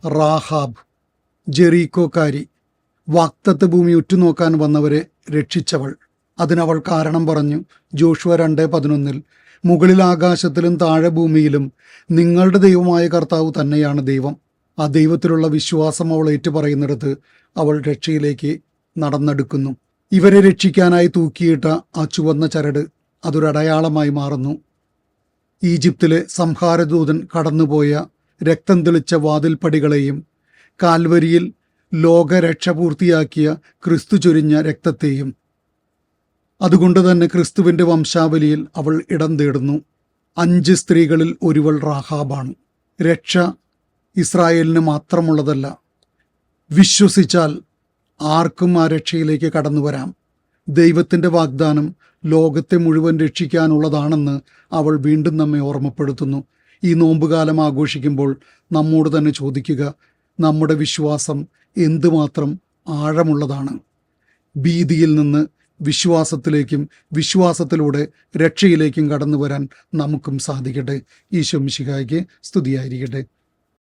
Rahab, ജെറീക്കോക്കാരി, വാഗ്ദത്ത ഭൂമി ഉറ്റുനോക്കാൻ വന്നവരെ രക്ഷിച്ചവൾ. അതിനവൾ കാരണം പറഞ്ഞു. ജോഷുവ 2:11. മുകളിൽ ആകാശത്തിലും താഴെ ഭൂമിയിലും നിങ്ങളുടെ ദൈവമായ കർത്താവ് തന്നെയാണ് ദൈവം. ആ ദൈവത്തിലുള്ള വിശ്വാസം അവൾ ഏറ്റുപറയുന്നിടത്ത് അവൾ രക്ഷയിലേക്ക് നടന്നെടുക്കുന്നു. ഇവരെ രക്ഷിക്കാനായി തൂക്കിയിട്ട ആ ചുവന്ന ചരട് അതൊരടയാളമായി മാറുന്നു. ഈജിപ്തിലെ സംഹാരദൂതൻ കടന്നുപോയ രക്തം തെളിച്ച വാതിൽപ്പടികളെയും കാൽവരിയിൽ ലോകരക്ഷ പൂർത്തിയാക്കിയ ക്രിസ്തു ചൊരിഞ്ഞ രക്തത്തെയും. അതുകൊണ്ട് തന്നെ ക്രിസ്തുവിൻ്റെ വംശാവലിയിൽ അവൾ ഇടം തേടുന്നു. 5 സ്ത്രീകളിൽ ഒരുവൾ റാഹാബാണ്. രക്ഷ ഇസ്രായേലിന് മാത്രമുള്ളതല്ല. വിശ്വസിച്ചാൽ ആർക്കും ആ രക്ഷയിലേക്ക് കടന്നു വരാം. ദൈവത്തിൻ്റെ വാഗ്ദാനം ലോകത്തെ മുഴുവൻ രക്ഷിക്കാനുള്ളതാണെന്ന് അവൾ വീണ്ടും നമ്മെ ഓർമ്മപ്പെടുത്തുന്നു. ഈ നോമ്പുകാലം ആഘോഷിക്കുമ്പോൾ നമ്മോട് തന്നെ ചോദിക്കുക, നമ്മുടെ വിശ്വാസം എന്തുമാത്രം ആഴമുള്ളതാണ്? ഭീതിയിൽ നിന്ന് വിശ്വാസത്തിലേക്കും വിശ്വാസത്തിലൂടെ രക്ഷയിലേക്കും കടന്നു വരാൻ നമുക്കും സാധിക്കട്ടെ. ഈശോ മിശിഹായ്ക്ക് സ്തുതിയായിരിക്കട്ടെ.